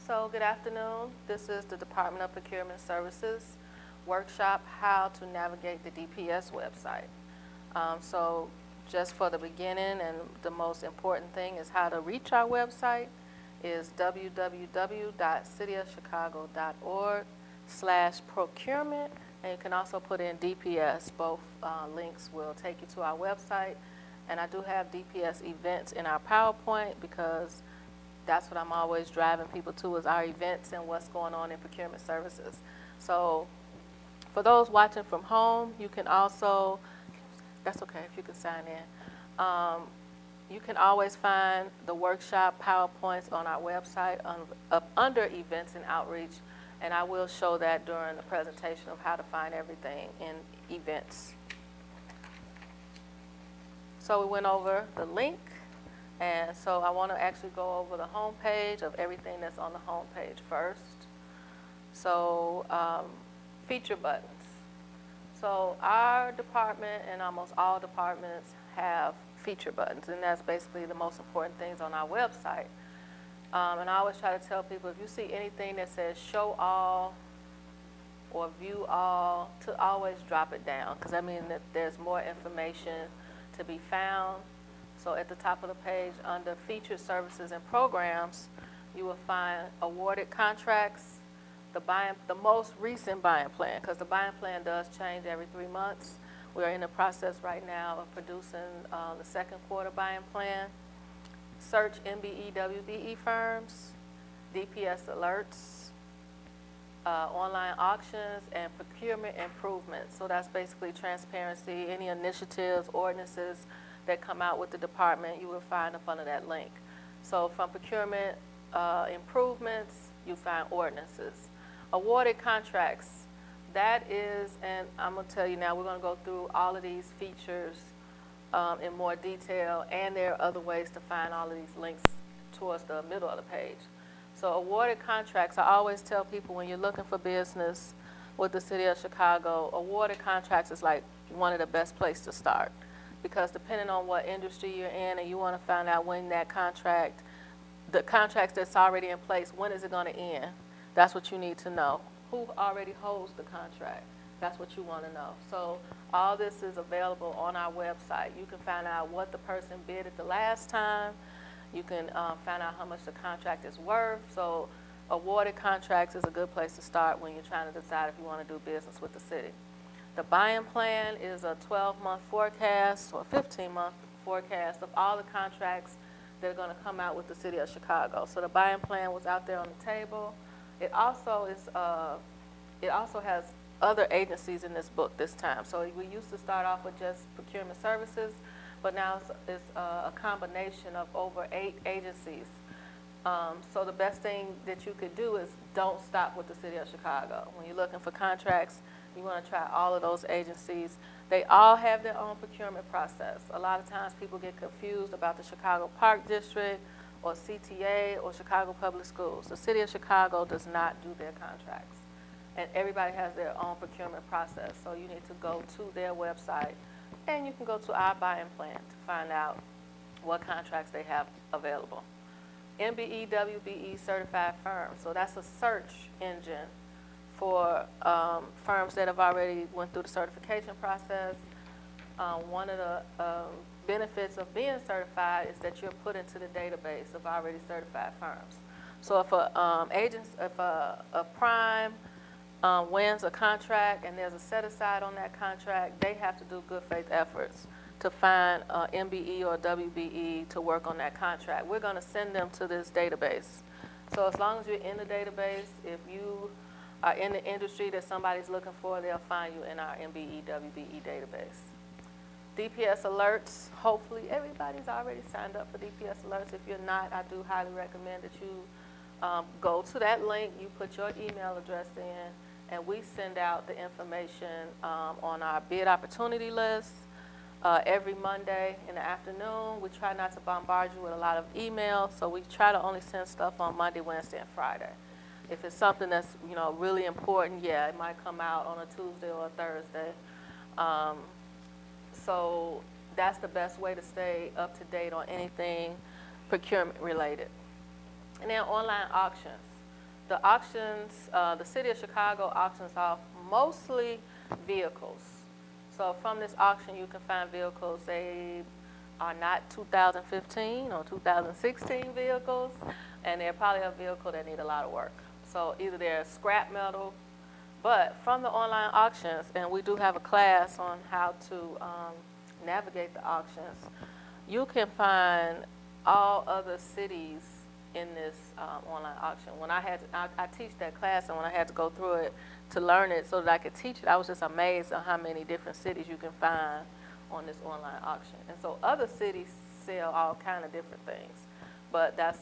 So good afternoon. This is the Department of Procurement Services workshop, How to Navigate the DPS website. So just for the beginning, and the most important thing is how to reach our website is www.cityofchicago.org/procurement, and you can also put in DPS. Both links will take you to our website. And I do have DPS events in our PowerPoint because that's what I'm always driving people to, is our events and what's going on in procurement services. So for those watching from home, you can also, that's okay if you can sign in. You can always find the workshop PowerPoints on our website up under events and outreach, and I will show that during the presentation of how to find everything in events. So we went over the link, and so I want to actually go over the home page of everything that's on the home page first. So feature buttons. So our department and almost all departments have feature buttons, and that's basically the most important things on our website. And I always try to tell people, if you see anything that says show all or view all, to always drop it down, because I mean that there's more information to be found. So at the top of the page under featured services and programs, you will find awarded contracts, the most recent buying plan, because the buying plan does change every 3 months. We are in the process right now of producing the second quarter buying plan. Search MBE, WBE firms, DPS alerts, online auctions, and procurement improvements. So that's basically transparency, any initiatives, ordinances that come out with the department, you will find up under that link. So from procurement improvements, you find ordinances. Awarded contracts, that is, and I'm going to tell you now, we're going to go through all of these features in more detail, and there are other ways to find all of these links towards the middle of the page. So awarded contracts, I always tell people when you're looking for business with the City of Chicago, awarded contracts is like one of the best places to start, because depending on what industry you're in and you want to find out when that contract, the contracts that's already in place, when is it going to end? That's what you need to know. Who already holds the contract? That's what you want to know. So all this is available on our website. You can find out what the person bid at the last time. You can find out how much the contract is worth. So awarded contracts is a good place to start when you're trying to decide if you want to do business with the city. The buying plan is a 12-month forecast or 15-month forecast of all the contracts that are going to come out with the City of Chicago. So the buying plan was out there on the table. It also is. It also has other agencies in this book this time. So we used to start off with just procurement services, but now it's a combination of over 8 agencies. So the best thing that you could do is don't stop with the City of Chicago. When you're looking for contracts, you want to try all of those agencies. They all have their own procurement process. A lot of times people get confused about the Chicago Park District or CTA or Chicago Public Schools. The City of Chicago does not do their contracts. And everybody has their own procurement process. So you need to go to their website, and you can go to our buying plan to find out what contracts they have available. MBE, WBE certified firms. So that's a search engine for firms that have already went through the certification process. One of the benefits of being certified is that you're put into the database of already certified firms. So if a prime wins a contract and there's a set aside on that contract, they have to do good faith efforts to find MBE or WBE to work on that contract. We're going to send them to this database. So as long as you're in the database, if you are in the industry that somebody's looking for, they'll find you in our MBE, WBE database. DPS alerts, hopefully everybody's already signed up for DPS alerts. If you're not, I do highly recommend that you go to that link, you put your email address in, and we send out the information on our bid opportunity list every Monday in the afternoon. We try not to bombard you with a lot of emails, so we try to only send stuff on Monday, Wednesday, and Friday. If it's something that's really important, yeah, it might come out on a Tuesday or a Thursday. So that's the best way to stay up to date on anything procurement related. And then online auctions. the auctions, the city of Chicago auctions off mostly vehicles. So from this auction, you can find vehicles. They are not 2015 or 2016 vehicles, and they're probably a vehicle that need a lot of work. So either they're scrap metal, but from the online auctions, and we do have a class on how to navigate the auctions, you can find all other cities in this online auction. When I teach that class, and when I had to go through it to learn it so that I could teach it, I was just amazed at how many different cities you can find on this online auction. And so other cities sell all kind of different things, but that's,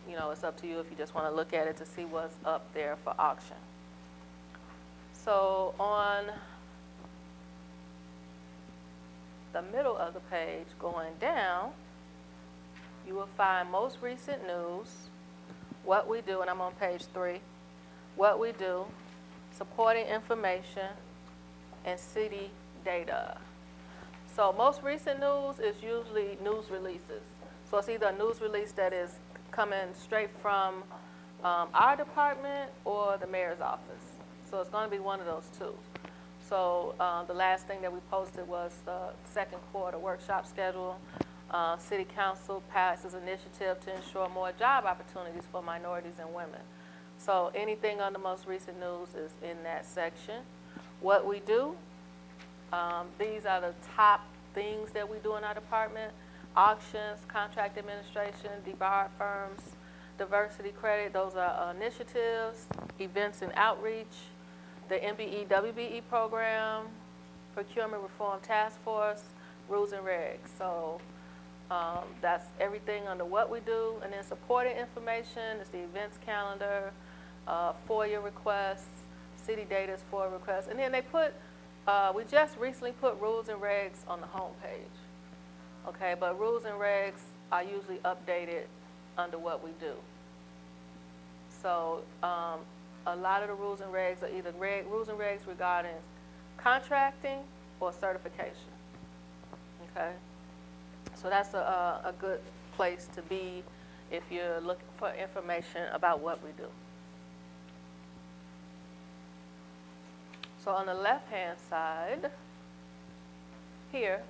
you know, it's up to you if you just want to look at it to see what's up there for auction. So on the middle of the page going down, you will find most recent news, what we do, and I'm on page 3, what we do, supporting information, and city data. So most recent news is usually news releases. So it's either a news release that is coming straight from our department or the mayor's office. So it's going to be one of those two. So the last thing that we posted was the second quarter workshop schedule. City Council passes initiative to ensure more job opportunities for minorities and women. So anything on the most recent news is in that section. What we do, these are the top things that we do in our department: auctions, contract administration, debarred firms, diversity credit. Those are initiatives, events and outreach, the MBE WBE program, procurement reform task force, rules and regs. So that's everything under what we do. And then supporting information is the events calendar, FOIA requests, city data is FOIA requests. And then they put, we just recently put rules and regs on the home page. Okay, but rules and regs are usually updated under what we do. So a lot of the rules and regs are either rules and regs regarding contracting or certification. Okay, so that's a good place to be if you're looking for information about what we do. So on the left-hand side here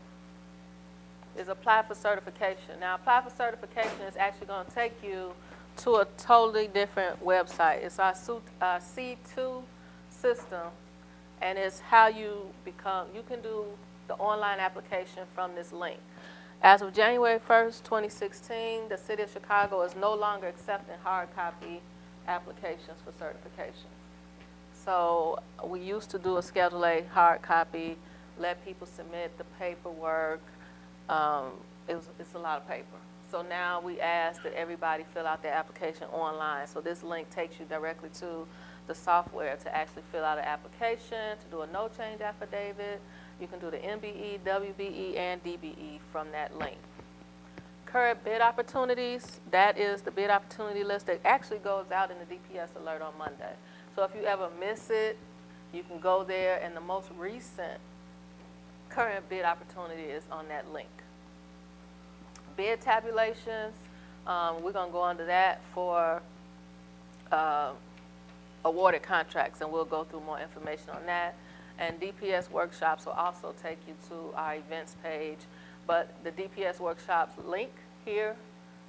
is apply for certification. Now, apply for certification is actually going to take you to a totally different website. It's our C2 system, and it's how you can do the online application from this link. As of January 1st, 2016, the City of Chicago is no longer accepting hard copy applications for certification. So we used to do a Schedule A hard copy, let people submit the paperwork. It's a lot of paper. So now we ask that everybody fill out their application online. So this link takes you directly to the software to actually fill out an application, to do a no change affidavit. You can do the MBE, WBE, and DBE from that link. Current bid opportunities, that is the bid opportunity list that actually goes out in the DPS alert on Monday. So if you ever miss it, you can go there, and the most recent current bid opportunity is on that link. Bid tabulations, we're going to go under that for awarded contracts, and we'll go through more information on that. And DPS workshops will also take you to our events page. But the DPS workshops link here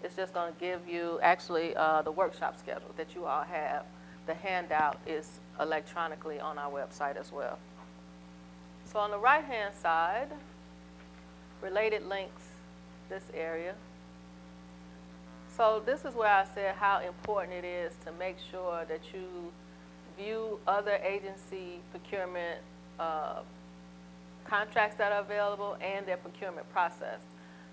is just going to give you actually the workshop schedule that you all have. The handout is electronically on our website as well. So on the right-hand side, related links, this area. So this is where I said how important it is to make sure that you view other agency procurement contracts that are available and their procurement process.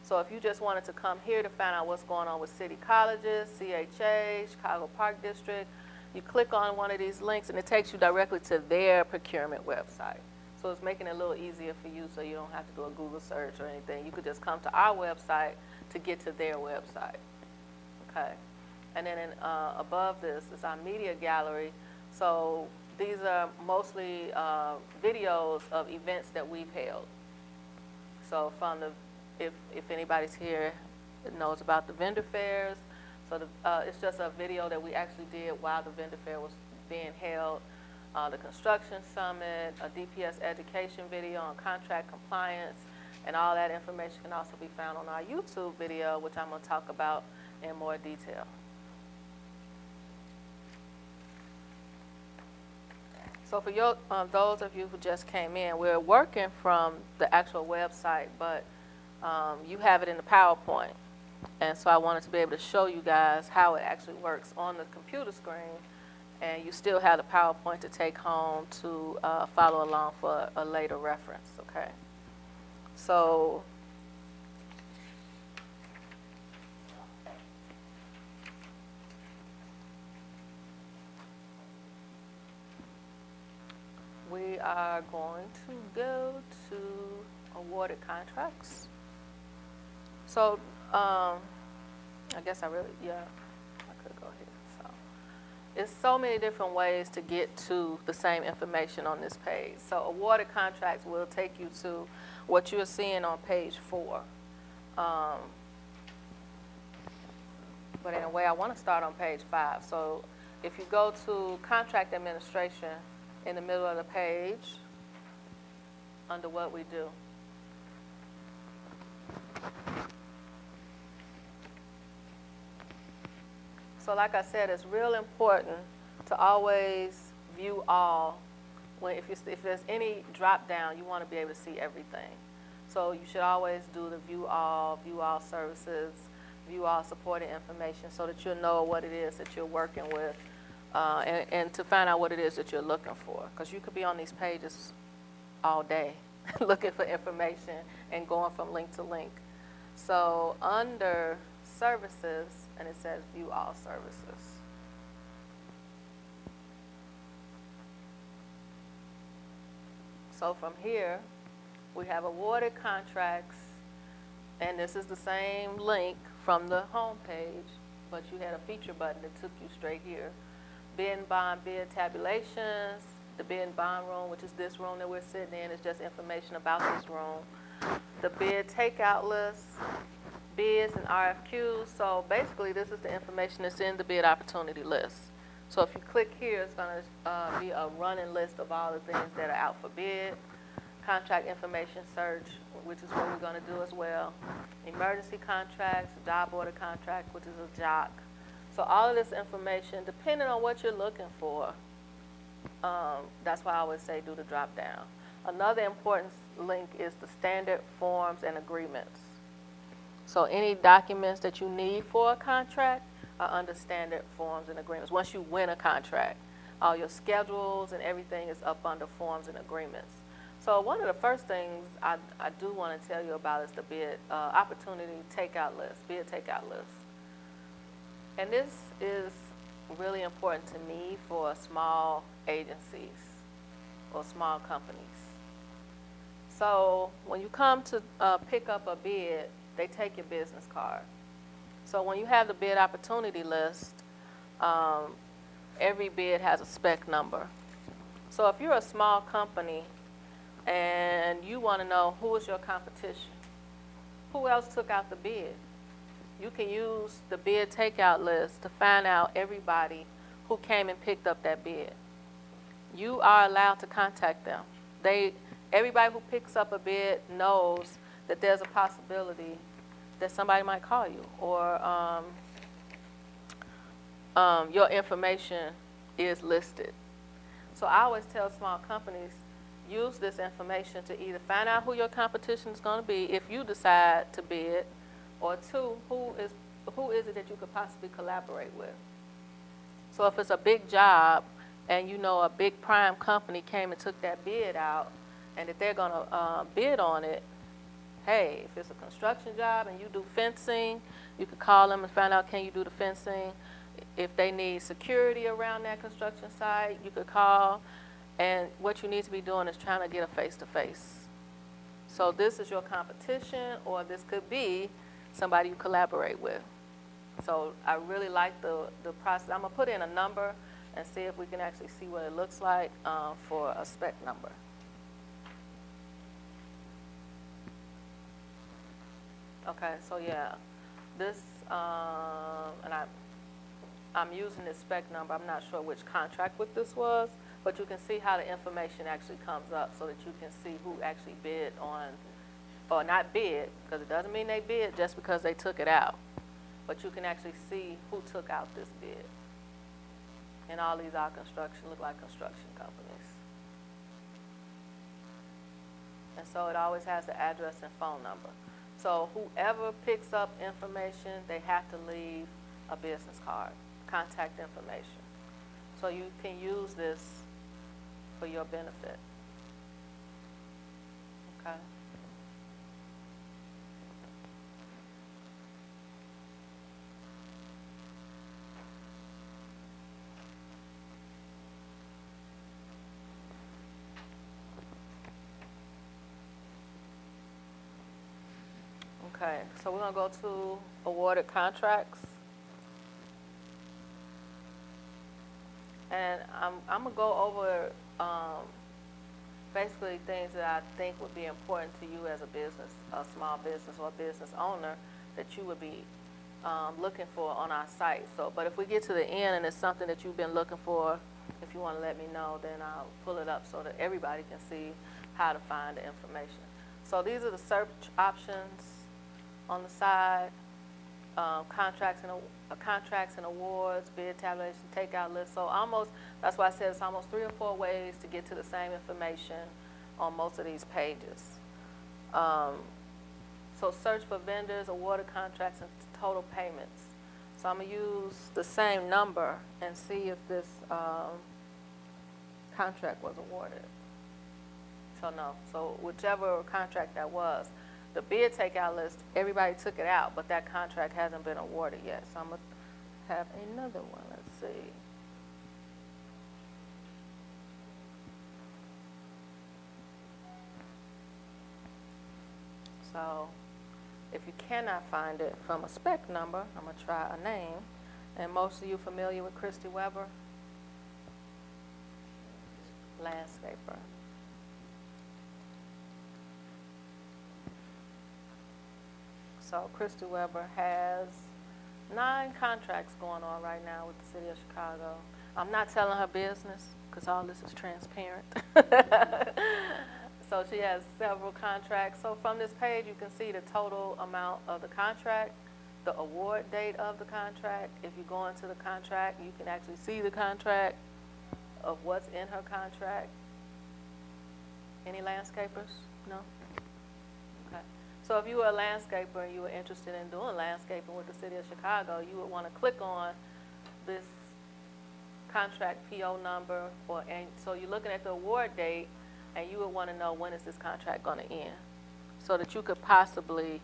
So if you just wanted to come here to find out what's going on with city colleges, CHA, Chicago Park District, you click on one of these links and it takes you directly to their procurement website. So it's making it a little easier for you so you don't have to do a Google search or anything. You could just come to our website to get to their website. Okay. And then above this is our media gallery. So these are mostly videos of events that we've held. So from the, if anybody's here that knows about the vendor fairs, So it's just a video that we actually did while the vendor fair was being held. The construction summit, a DPS education video on contract compliance, and all that information can also be found on our YouTube video, which I'm going to talk about in more detail. So for those of you who just came in, we're working from the actual website, but you have it in the PowerPoint. And so I wanted to be able to show you guys how it actually works on the computer screen, and you still have the PowerPoint to take home to follow along for a later reference, okay? So we are going to go to awarded contracts. So I guess I could go here. So it's so many different ways to get to the same information on this page. So awarded contracts will take you to what you're seeing on page 4. But in a way, I want to start on page 5. So if you go to contract administration in the middle of the page, under what we do. So like I said, it's real important to always view all. If there's any drop down, you want to be able to see everything. So you should always do the view all services, view all supporting information, so that you'll know what it is that you're working with, and to find out what it is that you're looking for. Because you could be on these pages all day looking for information and going from link to link. So under services, and it says view all services. So from here, we have awarded contracts, and this is the same link from the home page, but you had a feature button that took you straight here. Bid and bond bid tabulations, the bid and bond room, which is this room that we're sitting in, is just information about this room. The bid takeout list, bids and RFQs. So basically, this is the information that's in the bid opportunity list. So if you click here, it's going to be a running list of all the things that are out for bid. Contract information search, which is what we're going to do as well. Emergency contracts, job order contract, which is a JOC. So all of this information, depending on what you're looking for, that's why I always say do the drop down. Another important link is the standard forms and agreements. So any documents that you need for a contract are under standard forms and agreements. Once you win a contract, all your schedules and everything is up under forms and agreements. So one of the first things I do want to tell you about is the bid opportunity takeout list, bid takeout list. And this is really important to me for small agencies or small companies. So when you come to pick up a bid, they take your business card. So when you have the bid opportunity list, every bid has a spec number. So if you're a small company and you want to know who is your competition, who else took out the bid, you can use the bid takeout list to find out everybody who came and picked up that bid. You are allowed to contact them. Everybody who picks up a bid knows that there's a possibility that somebody might call you, or your information is listed. So I always tell small companies, use this information to either find out who your competition is going to be if you decide to bid, or 2, who is it that you could possibly collaborate with. So if it's a big job and you know a big prime company came and took that bid out and that they're going to bid on it, hey, if it's a construction job and you do fencing, you could call them and find out, can you do the fencing? If they need security around that construction site, you could call. And what you need to be doing is trying to get a face-to-face. So this is your competition, or this could be somebody you collaborate with. So I really like the process. I'm going to put in a number and see if we can actually see what it looks like for a spec number. Okay, so yeah, this And I'm using this spec number. I'm not sure which contract with this was, but you can see how the information actually comes up so that you can see who actually bid on, or not bid, because it doesn't mean they bid just because they took it out, but you can actually see who took out this bid. And all these are look like construction companies. And so it always has the address and phone number. So whoever picks up information, they have to leave a business card, contact information. So you can use this for your benefit. Okay. Okay, so we're gonna go to awarded contracts. And I'm gonna go over basically things that I think would be important to you as a business, a small business or business owner, that you would be looking for on our site. So, but if we get to the end and it's something that you've been looking for, if you want to let me know, then I'll pull it up so that everybody can see how to find the information. So these are the search options on the side. Contracts and awards, bid tabulation, takeout list. So almost, that's why I said it's almost 3 or 4 ways to get to the same information on most of these pages. So search for vendors, awarded contracts, and total payments. So I'm gonna use the same number and see if this contract was awarded. So no, so whichever contract that was. The bid takeout list, everybody took it out, but that contract hasn't been awarded yet. So I'm going to have another one. Let's see. So if you cannot find it from a spec number, I'm going to try a name. And most of you familiar with Christy Weber? Landscaper. So Christy Weber has 9 contracts going on right now with the city of Chicago. I'm not telling her business because all this is transparent. So she has several contracts. So from this page, you can see the total amount of the contract, the award date of the contract. If you go into the contract, you can actually see the contract of what's in her contract. Any landscapers? No? Okay. So if you were a landscaper and you were interested in doing landscaping with the city of Chicago, you would want to click on this contract PO number, and so you're looking at the award date, and you would want to know when is this contract going to end, so that you could possibly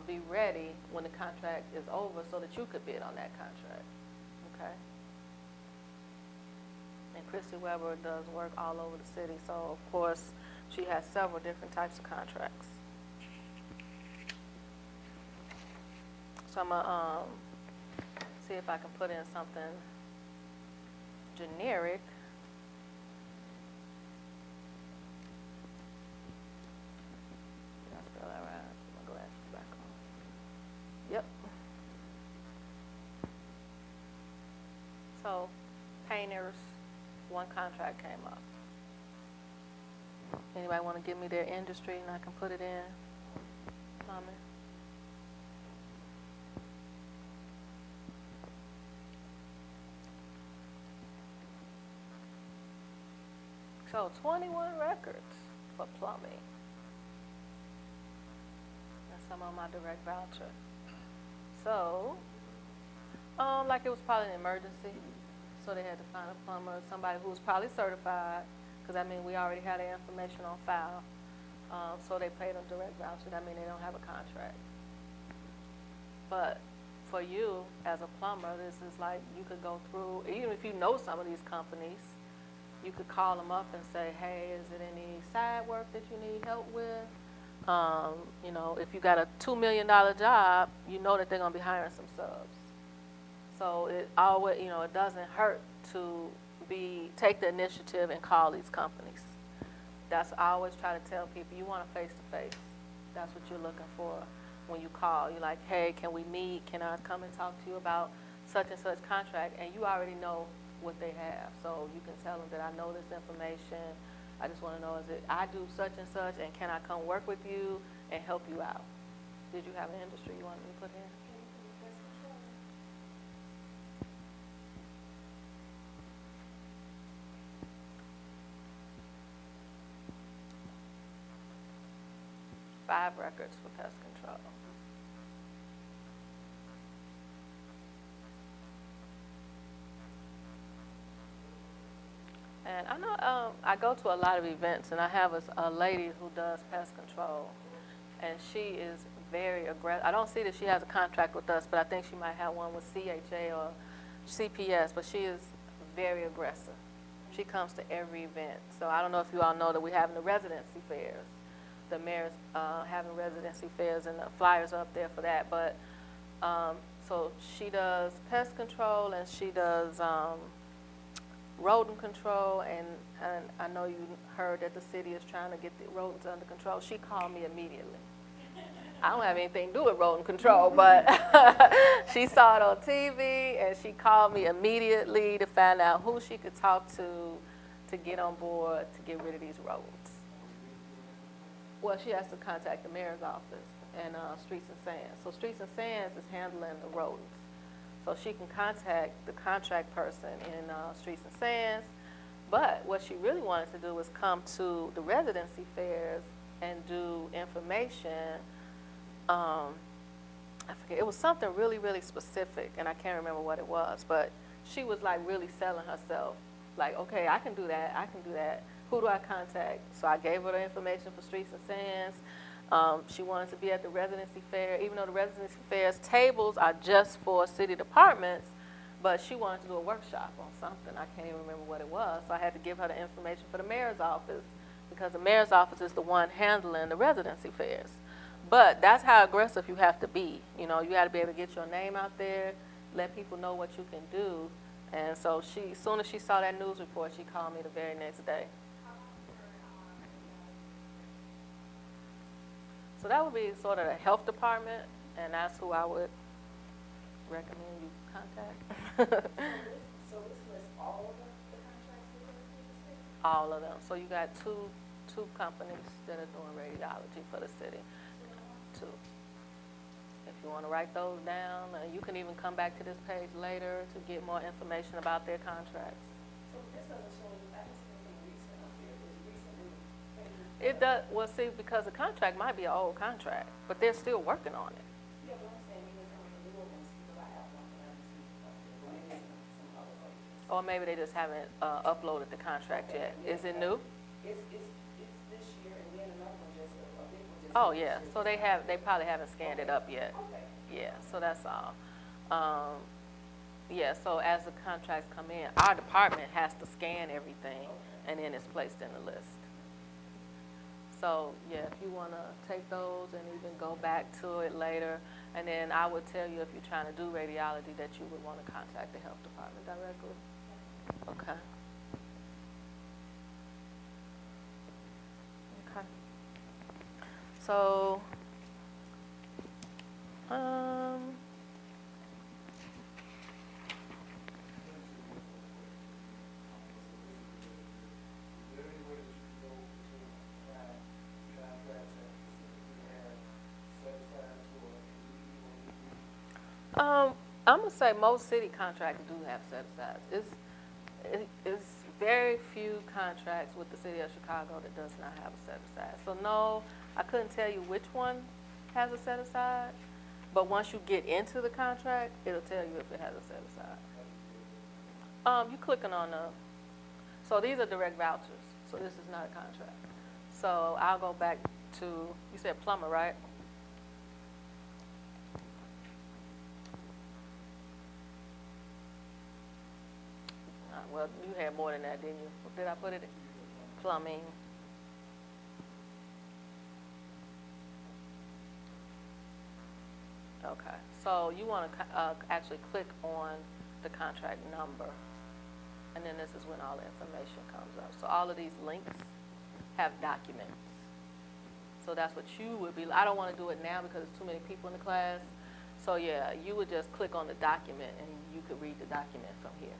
be ready when the contract is over, so that you could bid on that contract. Okay. And Christy Weber does work all over the city, so of course she has several different types of contracts. So I'm gonna see if I can put in something generic. Did I spell that right? Put my glasses back on. Yep. So painters, one contract came up. Anybody want to give me their industry and I can put it in? Tommy? So 21 records for plumbing. That's some on my direct voucher. So, like it was probably an emergency, so they had to find a plumber, somebody who was probably certified, because I mean we already had their information on file. So they paid them direct voucher. That means they don't have a contract. But for you as a plumber, this is like you could go through, even if you know some of these companies, you could call them up and say, hey, is it any side work that you need help with? You know, if you got a $2 million job, you know that they're going to be hiring some subs. So it always, you know, it doesn't hurt to take the initiative and call these companies. I always try to tell people, you want a face-to-face. That's what you're looking for when you call. You're like, hey, can we meet? Can I come and talk to you about such and such contract? And you already know what they have. So you can tell them that I know this information. I just want to know, is it I do such and such, and can I come work with you and help you out? Did you have an industry you wanted me to put in? Five records for pest control. And I know I go to a lot of events, and I have a lady who does pest control, and she is very aggressive. I don't see that she has a contract with us, but I think she might have one with CHA or CPS, but she is very aggressive. She comes to every event. So I don't know if you all know that we're having the residency fairs. The mayor's having residency fairs, and the flyers are up there for that. But so she does pest control, and she does rodent control, and I know you heard that the city is trying to get the rodents under control. She called me immediately. I don't have anything to do with rodent control, but she saw it on TV, and she called me immediately to find out who she could talk to get on board to get rid of these rodents. Well, she has to contact the mayor's office and Streets and Sands. So Streets and Sands is handling the rodents. So she can contact the contract person in Streets and Sands. But what she really wanted to do was come to the residency fairs and do information. I forget, it was something really, really specific, and I can't remember what it was. But she was like really selling herself. Like, okay, I can do that, I can do that. Who do I contact? So I gave her the information for Streets and Sands. She wanted to be at the residency fair, even though the residency fair's tables are just for city departments, but she wanted to do a workshop on something. I can't even remember what it was. So I had to give her the information for the mayor's office, because the mayor's office is the one handling the residency fairs. But that's how aggressive you have to be. You know, you got to be able to get your name out there, let people know what you can do. And so she, as soon as she saw that news report, she called me the very next day. So that would be sort of the health department, and that's who I would recommend you contact. So this lists all of the contracts with the city? All of them. So you got two companies that are doing radiology for the city. Two. If you want to write those down, you can even come back to this page later to get more information about their contracts. So this doesn't show you, I just think recent up here, is recently. It does, well, see, because the contract might be an old contract, but they're still working on it. Yeah, but I'm saying even some of the newer ones, because I have one that I received up there, but maybe some other pages. Or maybe they just haven't uploaded the contract yet. Is it new? It's this year, and then another one just, a big one just. Oh, yeah, so they probably haven't scanned it up yet. Okay. Yeah, so that's all. Yeah, so as the contracts come in, our department has to scan everything, and then it's placed in the list. So, yeah, if you want to take those and even go back to it later, and then I would tell you if you're trying to do radiology that you would want to contact the health department directly. Okay. Okay. So, I'm gonna say most city contracts do have set-asides. It's very few contracts with the city of Chicago that does not have a set-aside. So no, I couldn't tell you which one has a set-aside, but once you get into the contract, it'll tell you if it has a set-aside. You clicking on so these are direct vouchers, so this is not a contract. So I'll go back to, you said plumber, right? Well, you had more than that, didn't you? Did I put it in? Plumbing. Okay, so you want to actually click on the contract number, and then this is when all the information comes up. So all of these links have documents. So that's what you would be, I don't want to do it now because there's too many people in the class. So yeah, you would just click on the document and you could read the document from here.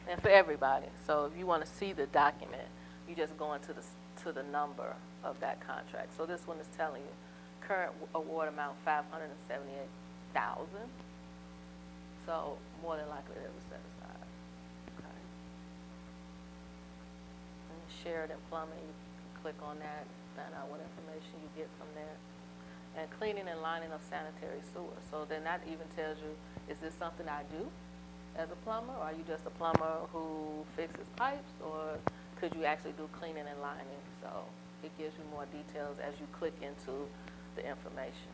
And for everybody, so if you want to see the document, you just go into the number of that contract. So this one is telling you current award amount $578,000. So more than likely it was set aside. Okay. And Sheridan Plumbing, you can click on that, find out what information you get from there. And cleaning and lining of sanitary sewer. So then that even tells you, is this something I do as a plumber, or are you just a plumber who fixes pipes, or could you actually do cleaning and lining? So it gives you more details as you click into the information.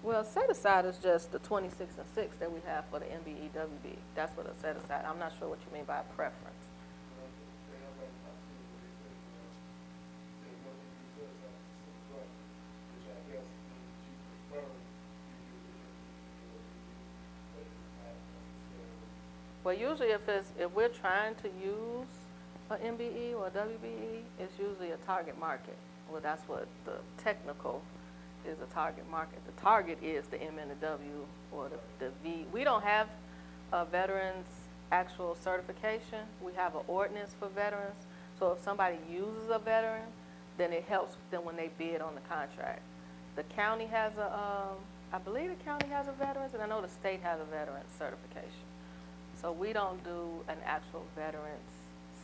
Well, set aside is just the 26 and 6 that we have for the MBE, WB. That's what a set aside. I'm not sure what you mean by preference. Well, usually if we're trying to use an MBE or WBE, it's usually a target market. Well, that's what the technical is, a target market. The target is the M and the W or the V. We don't have a veterans actual certification. We have an ordinance for veterans. So if somebody uses a veteran, then it helps them when they bid on the contract. The county has I believe the county has a veterans, and I know the state has a veterans certification. So we don't do an actual veterans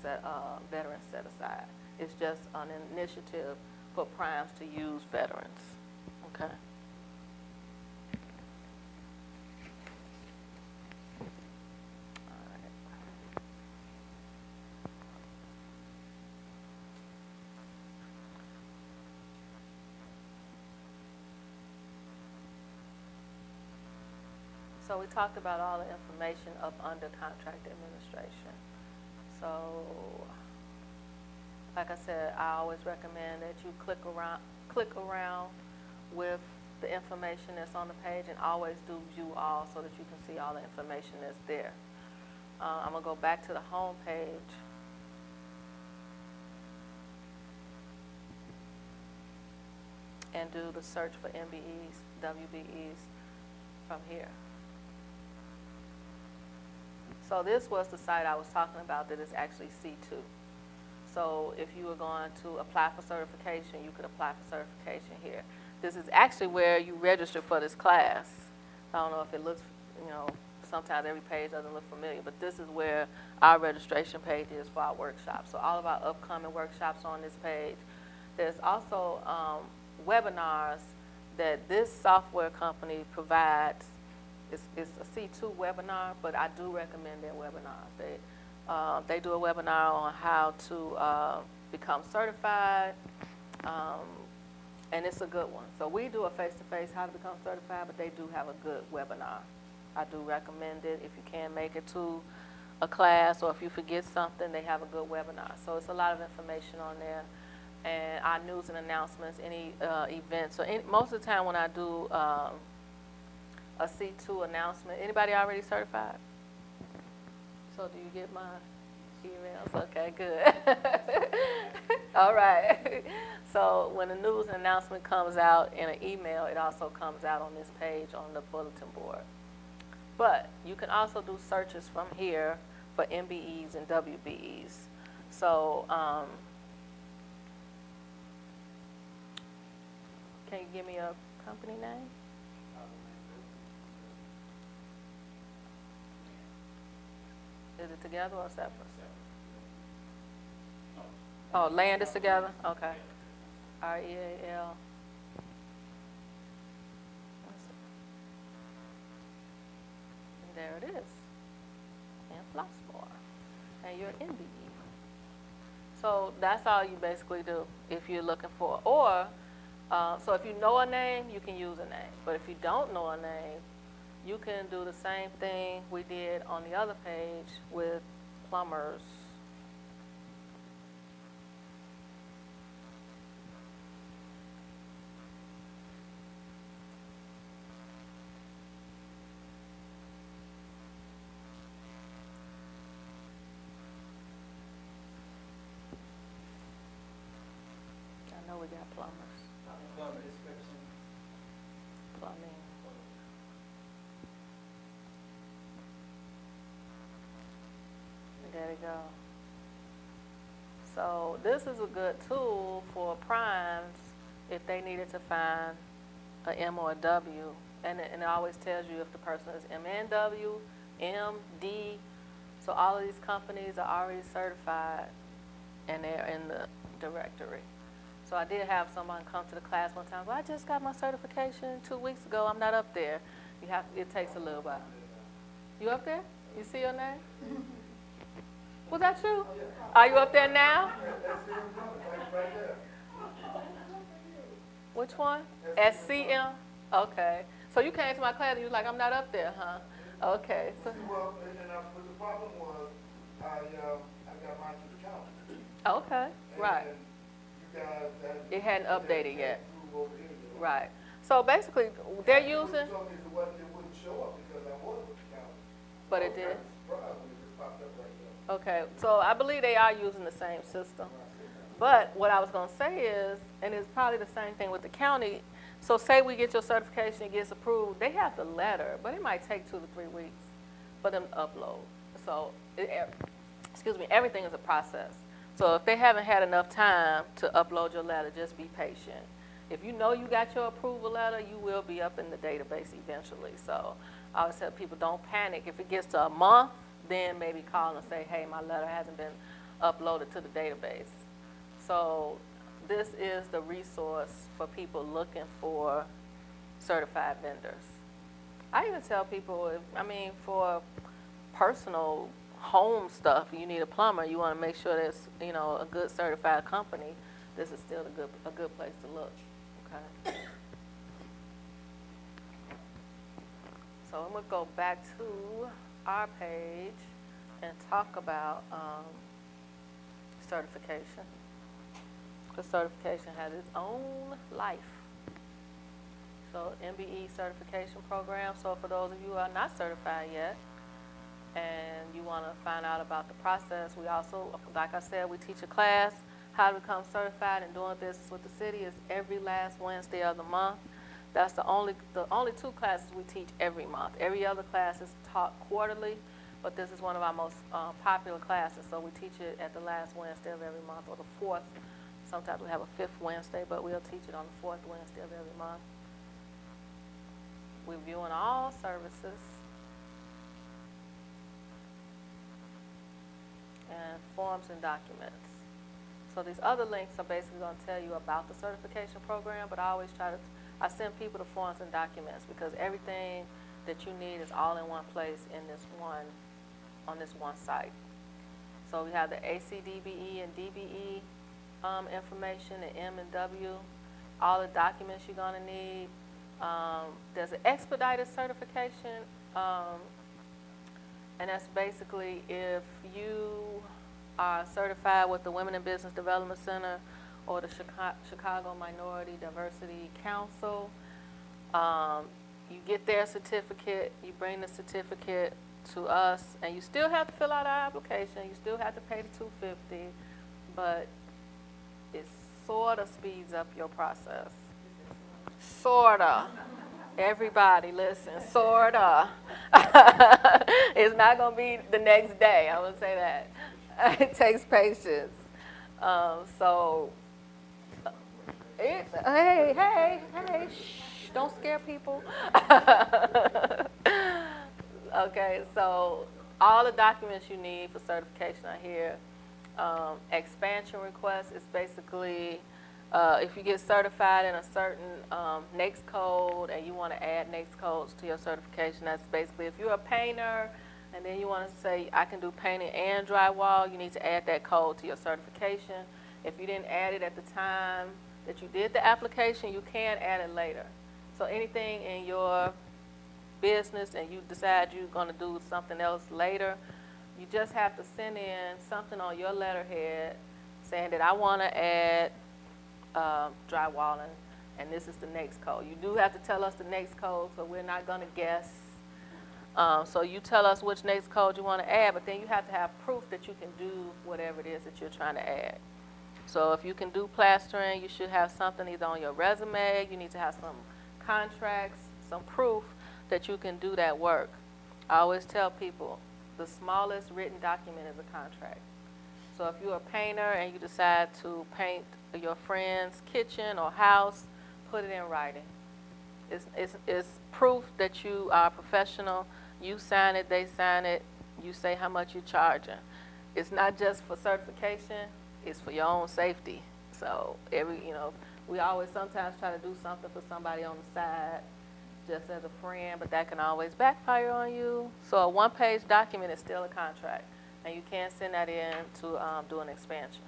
set aside. It's just an initiative for primes to use veterans. Okay. All right. So we talked about all the information of under contract administration. So, like I said, I always recommend that you click around with the information that's on the page, and always do view all so that you can see all the information that's there. I'm gonna go back to the home page. And do the search for MBEs, WBEs from here. So this was the site I was talking about that is actually C2. So if you were going to apply for certification, you could apply for certification here. This is actually where you register for this class. I don't know if it looks, sometimes every page doesn't look familiar, but this is where our registration page is for our workshops. So all of our upcoming workshops on this page. There's also webinars that this software company provides. It's a C2 webinar, but I do recommend their webinars. They do a webinar on how to become certified, and it's a good one. So we do a face-to-face how to become certified, but they do have a good webinar. I do recommend it if you can't make it to a class, or if you forget something, they have a good webinar. So it's a lot of information on there. And our news and announcements, any events. So most of the time when I do a C2 announcement, anybody already certified? So do you get my emails? Okay, good. All right. So when the news announcement comes out in an email, it also comes out on this page on the bulletin board. But you can also do searches from here for MBEs and WBEs. So can you give me a company name? Is it together or separate? Oh, land is together? Okay. REAL. And there it is. And Flossmore. And you're MBE. So that's all you basically do if you're looking for. Or, so if you know a name, you can use a name. But if you don't know a name, you can do the same thing we did on the other page with plumbers. got plumbers, Plumber description. plumbing. There you go. So this is a good tool for primes if they needed to find a M or a W. And it always tells you if the person is MNW, M, D. So all of these companies are already certified and they're in the directory. So I did have someone come to the class one time, well, I just got my certification 2 weeks ago, I'm not up there. It takes a little while. You up there? You see your name? Was that you? Are you up there now? Which one? SCM? Okay. So you came to my class and you was like, I'm not up there, huh? Okay. So, Well, but the problem was, I got mine to the county. okay, right. And you guys, It hadn't updated yet. Over here, you know. Right. So basically, they're You using, told me it wouldn't show up because I was with the county. but I it was did. kinda surprised when it just popped up right there. Okay, so I believe they are using the same system. But what I was gonna say is, and it's probably the same thing with the county, so say we get your certification, it gets approved, they have the letter, but it might take 2 to 3 weeks for them to upload. So, excuse me, everything is a process. So if they haven't had enough time to upload your letter, just be patient. If you know you got your approval letter, you will be up in the database eventually. So I always tell people, don't panic. If it gets to a month, then maybe call and say, hey, my letter hasn't been uploaded to the database. So this is the resource for people looking for certified vendors. I even tell people, for personal home stuff, you need a plumber, you want to make sure there's, a good certified company, this is still a good place to look, okay? So I'm going to go back to our page and talk about certification. Because certification has its own life. So MBE certification program, so for those of you who are not certified yet, and you want to find out about the process, we also, like I said, we teach a class, how to become certified and doing business with the city is every last Wednesday of the month. That's the only 2 classes we teach every month. Every other class is taught quarterly, but this is one of our most popular classes, so we teach it at the last Wednesday of every month, or the 4th. Sometimes we have a 5th Wednesday, but we'll teach it on the 4th Wednesday of every month. We're viewing all services and forms and documents. So these other links are basically going to tell you about the certification program, but I always I send people the forms and documents because everything that you need is all in one place on this one site. So we have the ACDBE and DBE information, the M and W, all the documents you're going to need. There's an expedited certification, and that's basically if you are certified with the Women in Business Development Center or the Chicago Minority Diversity Council. You get their certificate, you bring the certificate to us, and you still have to fill out our application, you still have to pay the $250, but it sort of speeds up your process. Sorta. Everybody listen, sorta. It's not gonna be the next day, I would say that. It takes patience. Hey, shh, don't scare people. Okay, so all the documents you need for certification are here. Expansion request is basically if you get certified in a certain NAICS code and you want to add NAICS codes to your certification, that's basically if you're a painter and then you want to say I can do painting and drywall, you need to add that code to your certification. If you didn't add it at the time that you did the application, you can add it later. So anything in your business and you decide you're going to do something else later, you just have to send in something on your letterhead saying that I want to add drywalling, and this is the NAICS code. You do have to tell us the NAICS code, so we're not going to guess. So you tell us which NAICS code you want to add, but then you have to have proof that you can do whatever it is that you're trying to add. So if you can do plastering, you should have something either on your resume, you need to have some contracts, some proof that you can do that work. I always tell people, the smallest written document is a contract. So if you're a painter and you decide to paint your friend's kitchen or house, put it in writing. It's proof that you are professional. You sign it, they sign it, you say how much you're charging. It's not just for certification, it's for your own safety. So we always sometimes try to do something for somebody on the side just as a friend, but that can always backfire on you. So a one-page document is still a contract, and you can't send that in to do an expansion.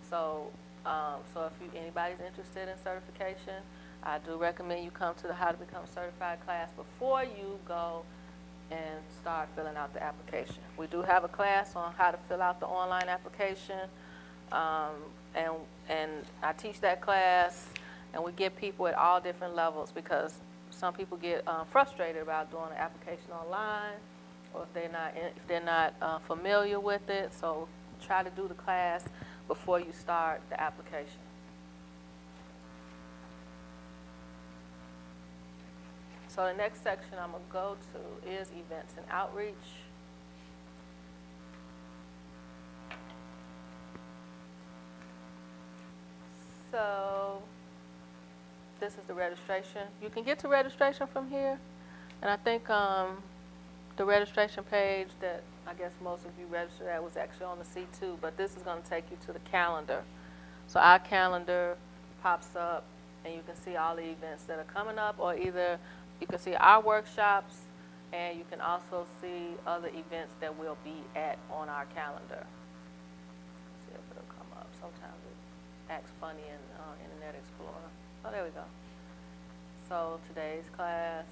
So, so if anybody's interested in certification, I do recommend you come to the How to Become Certified class before you go and start filling out the application. We do have a class on how to fill out the online application, and I teach that class, and we get people at all different levels because some people get frustrated about doing an application online, or if they're not familiar with it. So try to do the class before you start the application. So the next section I'm going to go to is events and outreach. So this is the registration. You can get to registration from here. And I think the registration page that I guess most of you registered at was actually on the C2, but this is going to take you to the calendar. So our calendar pops up, and you can see all the events that are coming up, or either you can see our workshops, and you can also see other events that we'll be at on our calendar. Let's see if it'll come up. Sometimes it acts funny in Internet Explorer. Oh, there we go. So today's class,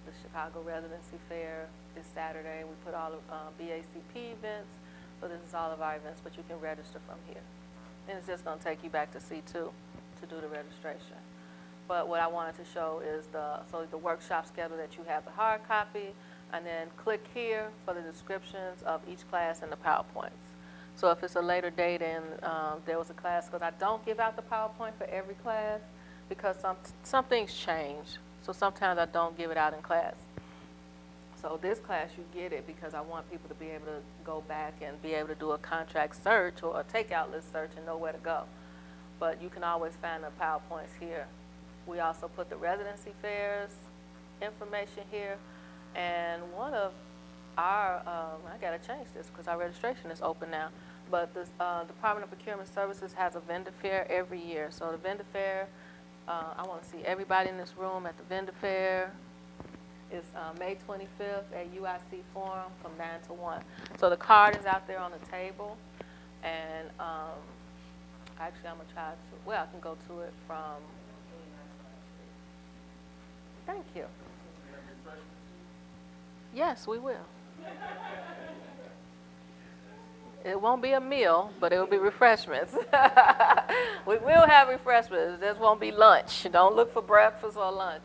the Chicago Residency Fair is Saturday. We put all of BACP events, so this is all of our events, but you can register from here. And it's just going to take you back to C2 to do the registration. But what I wanted to show is the workshop schedule that you have the hard copy, and then click here for the descriptions of each class and the PowerPoints. So if it's a later date and there was a class, because I don't give out the PowerPoint for every class because some things change. So sometimes I don't give it out in class. So this class you get it because I want people to be able to go back and be able to do a contract search or a takeout list search and know where to go. But you can always find the PowerPoints here. We also put the residency fairs information here, and one of our, I gotta change this because our registration is open now, but the Department of Procurement Services has a vendor fair every year. So the vendor fair, I want to see everybody in this room at the vendor fair. It's May 25th at UIC Forum from 9 to 1. So the card is out there on the table, and actually I'm gonna try to, well, I can go to it from, thank you. Yes, we will. It won't be a meal, but it will be refreshments. We will have refreshments. This won't be lunch. Don't look for breakfast or lunch.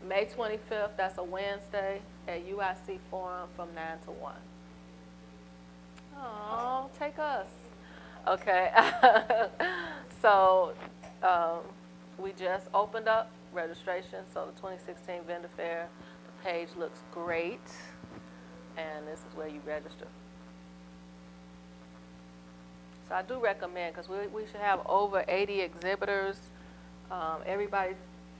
May 25th, that's a Wednesday, at UIC Forum from 9 to 1. Oh, take us. Okay. So we just opened up registration, so the 2016 vendor fair. The page looks great, and this is where you register. So I do recommend, because we should have over 80 exhibitors. Everybody,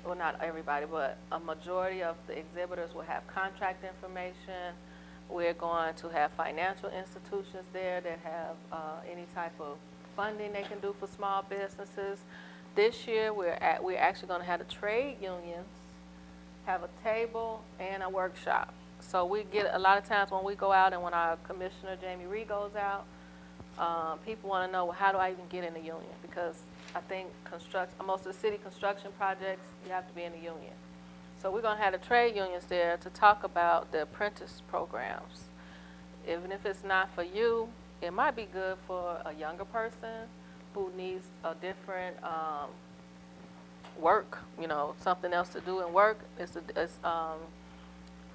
well, not everybody, but a majority of the exhibitors will have contract information. We're going to have financial institutions there that have any type of funding they can do for small businesses. This year, we're actually going to have the trade unions have a table and a workshop. So we get a lot of times when we go out and when our commissioner, Jamie Ree, goes out, people want to know, well, how do I even get in the union? Because I think most of the city construction projects, you have to be in the union. So we're going to have the trade unions there to talk about the apprentice programs. Even if it's not for you, it might be good for a younger person who needs a different work, something else to do in work.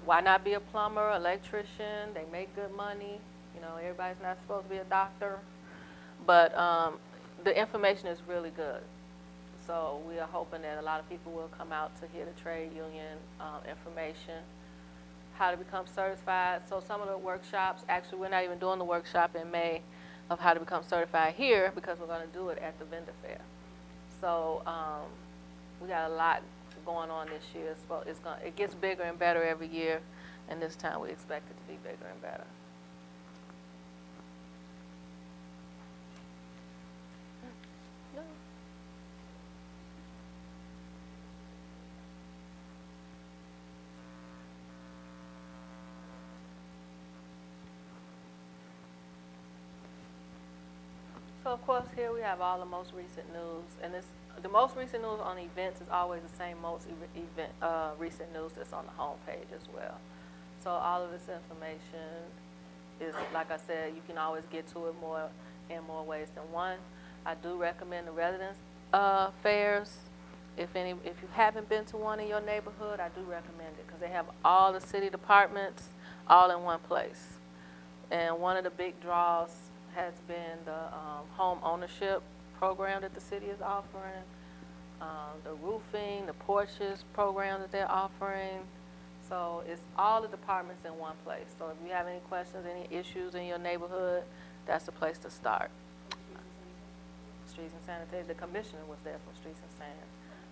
Why not be a plumber, electrician? They make good money. You know, everybody's not supposed to be a doctor, but the information is really good. So we are hoping that a lot of people will come out to hear the trade union information, how to become certified. So some of the workshops, actually we're not even doing the workshop in May of how to become certified here because we're going to do it at the vendor fair. So we got a lot going on this year. So it gets bigger and better every year, and this time we expect it to be bigger and better. No. So of course here we have all the most recent news, and the most recent news on events is always the same recent news that's on the home page as well. So all of this information is, like I said, you can always get to it in more ways than one. I do recommend the residence fairs. If you haven't been to one in your neighborhood, I do recommend it because they have all the city departments all in one place. And one of the big draws has been the home ownership program that the city is offering, the roofing, the porches program that they're offering. So it's all the departments in one place. So if you have any questions, any issues in your neighborhood, that's the place to start. Streets and Sanitation, the commissioner was there from Streets and Sand.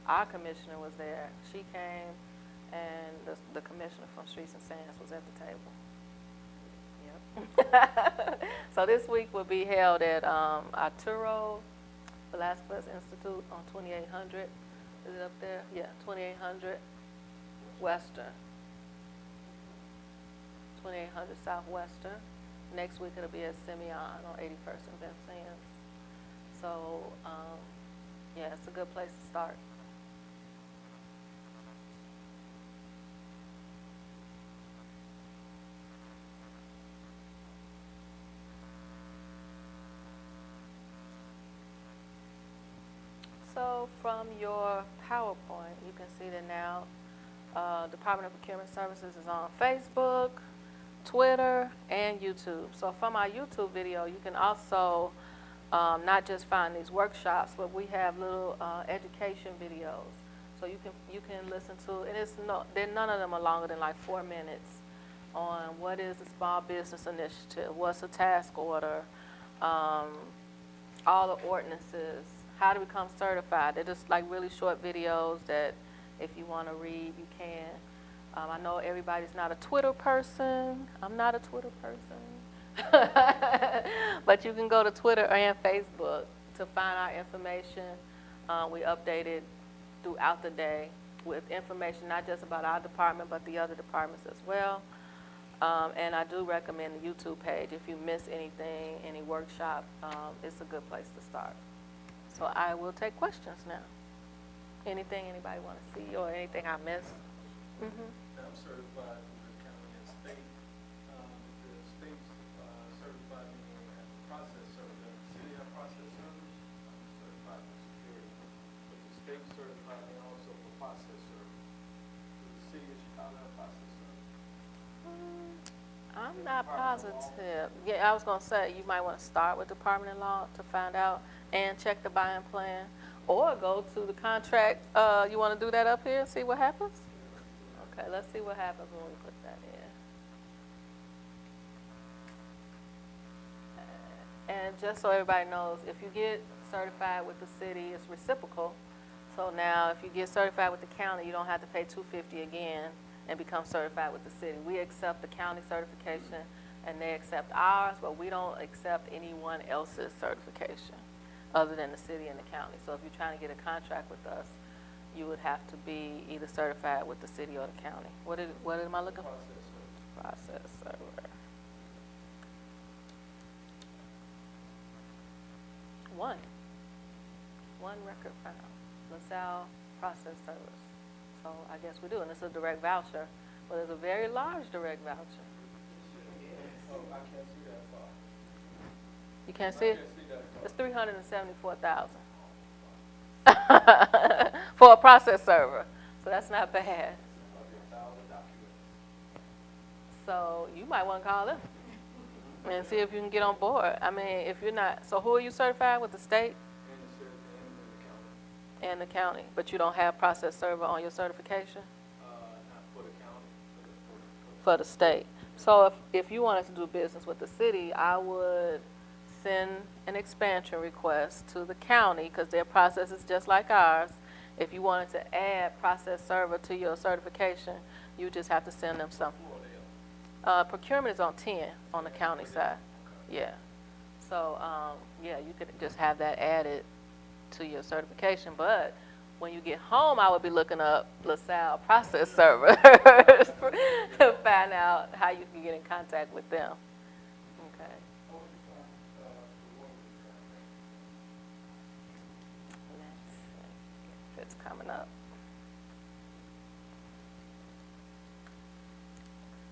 Our commissioner was there. She came, and the commissioner from Streets and Sands was at the table. Yep. So this week will be held at Arturo Velasquez Institute on 2800. Is it up there? Yeah, 2800 Western. 2800 Southwestern. Next week it'll be at Simeon on 81st and Vincennes. So, yeah, it's a good place to start. So from your PowerPoint, you can see that now Department of Procurement Services is on Facebook, Twitter, and YouTube. So from our YouTube video, you can also not just find these workshops, but we have little education videos. So you can listen to, and none of them are longer than like 4 minutes, on what is the Small Business Initiative, what's a task order, all the ordinances, how to become certified. They're just like really short videos that if you want to read, you can. I know everybody's not a Twitter person. I'm not a Twitter person. But you can go to Twitter and Facebook to find our information. We update it throughout the day with information not just about our department, but the other departments as well. And I do recommend the YouTube page. If you miss anything, any workshop, it's a good place to start. So I will take questions now. Anything anybody want to see or anything I missed? Mm-hmm. I'm certified with the county and state. The state's certified me as a process server. The city have process servers. I'm certified for security. But the state certified me also for process server. Does the city of Chicago have process server? I'm not positive. Yeah, I was going to say you might want to start with Department of Law to find out and check the buying plan, or go to the contract. You want to do that up here and see what happens? Okay, let's see what happens when we put that in. And just so everybody knows, if you get certified with the city, it's reciprocal. So now if you get certified with the county, you don't have to pay $250 again and become certified with the city. We accept the county certification and they accept ours, but we don't accept anyone else's certification other than the city and the county. So if you're trying to get a contract with us, you would have to be either certified with the city or the county. What am I looking for? Process server. One record file. LaSalle process servers. So I guess we do, and it's a direct voucher, but it's a very large direct voucher. Oh, I can't see that far. You can't see it? I can't see that far. It's $374,000 for a process server. So that's not bad. So you might want to call them. and see if you can get on board. I mean, if you're not, so who are you certified with, the state And the city and the county. and the county, but you don't have process server on your certification Not for the county, for the state? So if you wanted to do business with the city, I would send an expansion request to the county because their process is just like ours. If you wanted to add process server to your certification, you just have to send them something. Procurement is on 10 on the county side. Yeah. So, yeah, you could just have that added to your certification. But when you get home, I would be looking up LaSalle process servers to find out how you can get in contact with them. Okay. Let's see if it's coming up.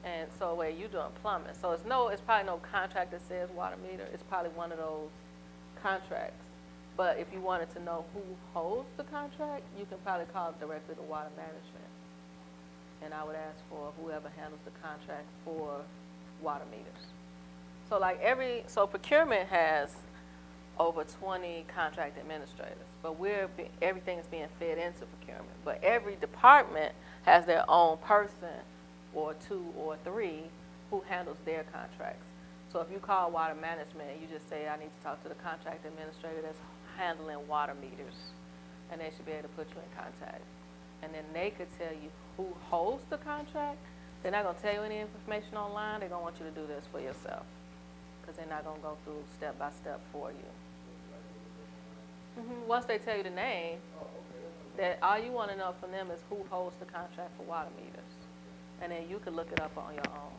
And so where you doing plumbing, so it's probably no contract that says water meter. It's probably one of those contracts. But if you wanted to know who holds the contract, you can probably call directly to water management. And I would ask for whoever handles the contract for water meters. So like so procurement has over 20 contract administrators, but everything is being fed into procurement. But every department has their own person or 2 or 3 who handles their contracts. So if you call water management, you just say, I need to talk to the contract administrator that's handling water meters, and they should be able to put you in contact. And then they could tell you who holds the contract. They're not going to tell you any information online. They're going to want you to do this for yourself because they're not going to go through step by step for you. Once they tell you the name, that all you want to know from them is who holds the contract for water meters. And then you can look it up on your own.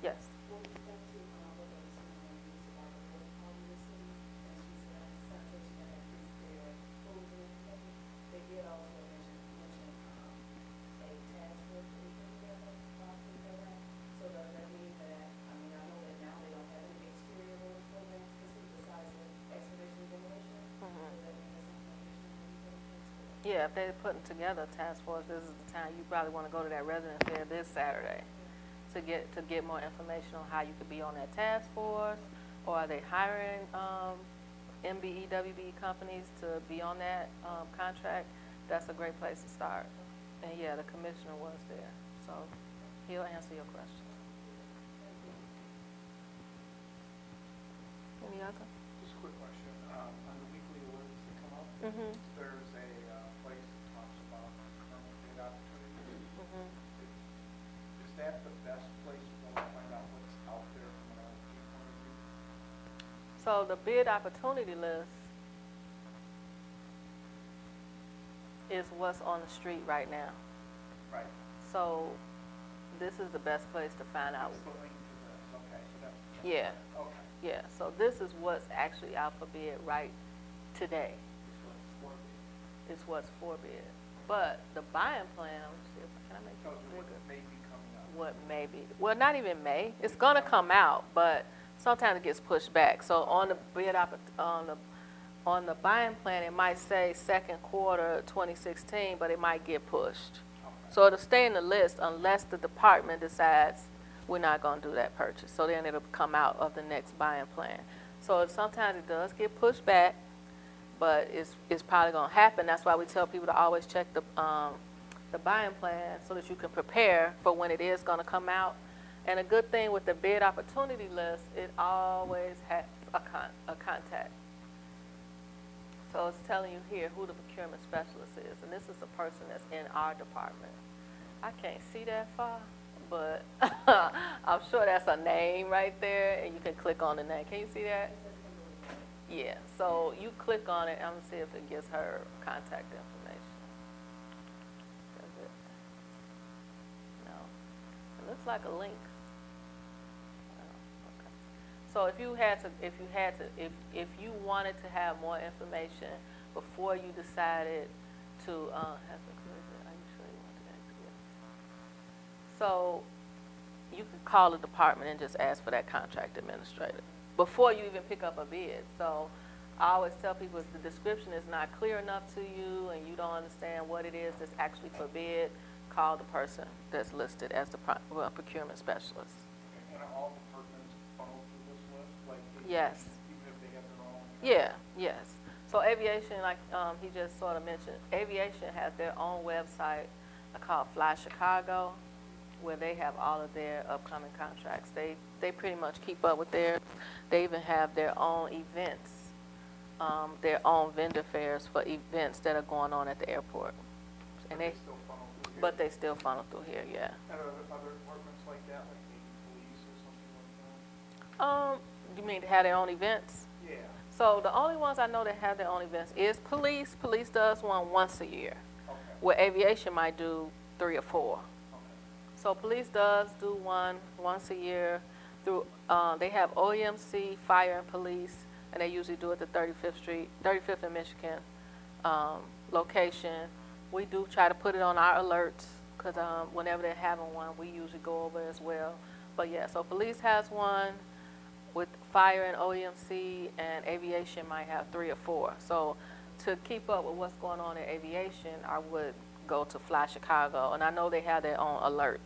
Yes? With respect to, what they were saying when you about the water quality in the city, and she said, sanitation had increased their codes and everything, they did also mention, a task force that they put together, possibly correct. So does that mean that, I mean, I know that now they don't have any exterior water programs specific besides the excavation and demolition. Does that mean there's something additional that you put in place for that? Yeah, if they're putting together a task force, this is the time you probably want to go to that resident fair this Saturday to get more information on how you could be on that task force, or are they hiring MBE, WBE companies to be on that contract? That's a great place to start. And yeah, the commissioner was there, so he'll answer your questions. Any other? Just a quick question. On the weekly alerts that come up, there's a place that talks about current bid opportunities. Is that the best place to go to find out what's out there from an RFP point of view? So the bid opportunity list is what's on the street right now. Right. So this is the best place to find out. That's the link to this. Okay, so that's. Yeah, Okay. yeah. So this is what's actually out for bid right today. It's what's for bid. But the buying plan, let's see, can I make Tells it you what bigger? may be coming up. What may be, well, not even may. It's gonna come out, but sometimes it gets pushed back. So on the bid on the buying plan, it might say second quarter 2016, but it might get pushed. So it'll stay in the list unless the department decides we're not gonna do that purchase. So then it'll come out of the next buying plan. So sometimes it does get pushed back, but it's probably gonna happen. That's why we tell people to always check the buying plan so that you can prepare for when it is gonna come out. And a good thing with the bid opportunity list, it always has a contact. So it's telling you here who the procurement specialist is, and this is a person that's in our department. I can't see that far, but I'm sure that's a name right there, and you can click on the name. Can you see that? Yeah, so you click on it, I'm gonna see if it gives her contact information. Does it? No, it looks like a link. Oh, okay. So if you wanted to have more information before you decided to, are you sure you want to act this? So you can call the department and just ask for that contract administrator before you even pick up a bid. So I always tell people if the description is not clear enough to you and you don't understand what it is that's actually for bid, call the person that's listed as the procurement specialist. And are all departments Yes. even if they have their own? Yeah, yes. So aviation, like he just sort of mentioned, aviation has their own website called Fly Chicago, where they have all of their upcoming contracts. They pretty much keep up with theirs. They even have their own events, their own vendor fairs for events that are going on at the airport. And they, Still funnel through here? but they still funnel through here, yeah. And are there other departments like that, like maybe police or something like that? You mean to have their own events? Yeah. So the only ones I know that have their own events is police. Police does one once a year, Okay. where aviation might do 3 or 4. Okay. So police does do one once a year through, they have OEMC, fire and police, and they usually do it at the 35th and Michigan location. We do try to put it on our alerts, because whenever they're having one, we usually go over as well. But yeah, so police has one, with fire and OEMC, and aviation might have 3 or 4. So to keep up with what's going on in aviation, I would go to Fly Chicago, and I know they have their own alert.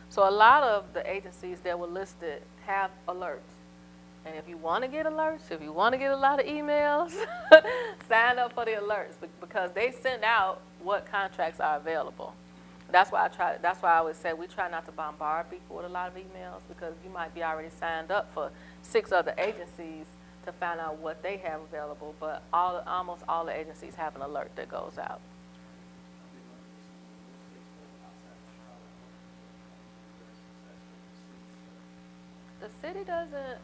So a lot of the agencies that were listed have alerts. And if you want to get alerts, if you want to get a lot of emails, sign up for the alerts, because they send out what contracts are available. That's why I always say we try not to bombard people with a lot of emails, because you might be already signed up for 6 other agencies to find out what they have available, but almost all the agencies have an alert that goes out. The city doesn't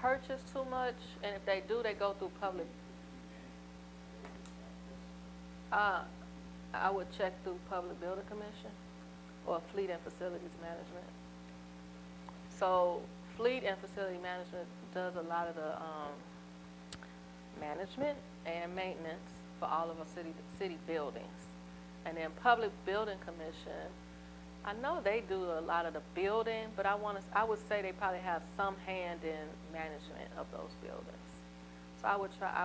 purchase too much, and if they do, they go through public. I would check through Public Building Commission or Fleet and Facilities Management. So Fleet and Facility Management does a lot of the management and maintenance for all of our city buildings. And then Public Building Commission, I know they do a lot of the building, but I would say they probably have some hand in management of those buildings. So I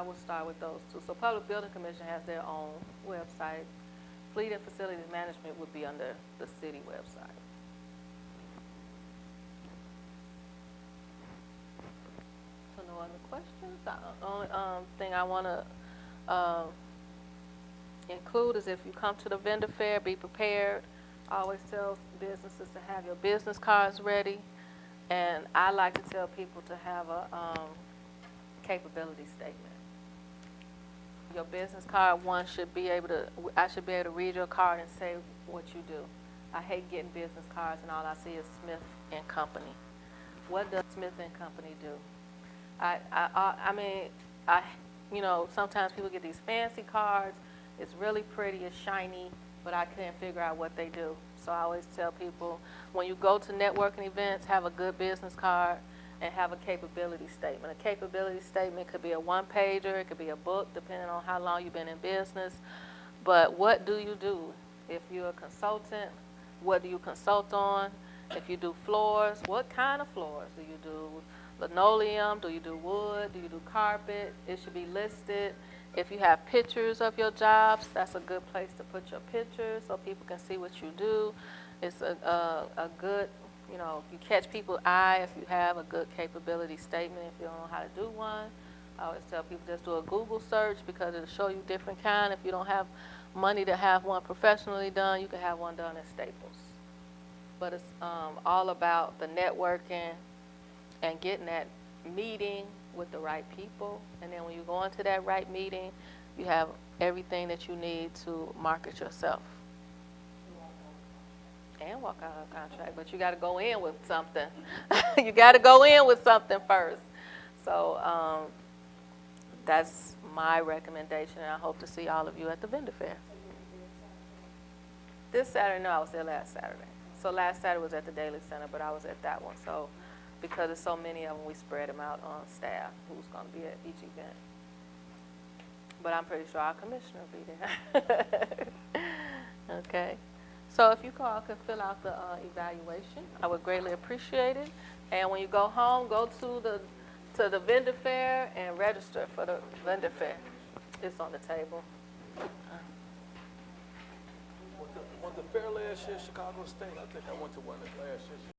would start with those 2. So Public Building Commission has their own website. Fleet and Facilities Management would be under the city website. So no other questions? The only thing I want to include is, if you come to the vendor fair, be prepared. I always tell businesses to have your business cards ready, and I like to tell people to have a capability statement. Your business card, I should be able to read your card and say what you do. I hate getting business cards and all I see is Smith and Company. What does Smith and Company do? I mean, you know, sometimes people get these fancy cards. It's really pretty, it's shiny, but I can't figure out what they do. So I always tell people, when you go to networking events, have a good business card and have a capability statement. A capability statement could be a 1-pager, it could be a book, depending on how long you've been in business. But what do you do? If you're a consultant, what do you consult on? If you do floors, what kind of floors do you do? Linoleum, do you do wood, do you do carpet? It should be listed. If you have pictures of your jobs, that's a good place to put your pictures so people can see what you do. It's a good, you know, you catch people's eye if you have a good capability statement. If you don't know how to do one, I always tell people just do a Google search, because it'll show you different kind. If you don't have money to have one professionally done, you can have one done at Staples. But it's all about the networking and getting that meeting with the right people. And then when you go into that right meeting, you have everything that you need to market yourself. And walk out of a contract, but you got to go in with something. You got to go in with something first. So that's my recommendation, and I hope to see all of you at the vendor fair. This Saturday, no, I was there last Saturday. So last Saturday was at the Daily Center, but I was at that one. So because there's so many of them, we spread them out on staff who's going to be at each event. But I'm pretty sure our commissioner will be there. Okay. So if you all could fill out the evaluation, I would greatly appreciate it. And when you go home, go to the vendor fair and register for the vendor fair. It's on the table. Went to fair last year, Chicago State. I think I went to one last year.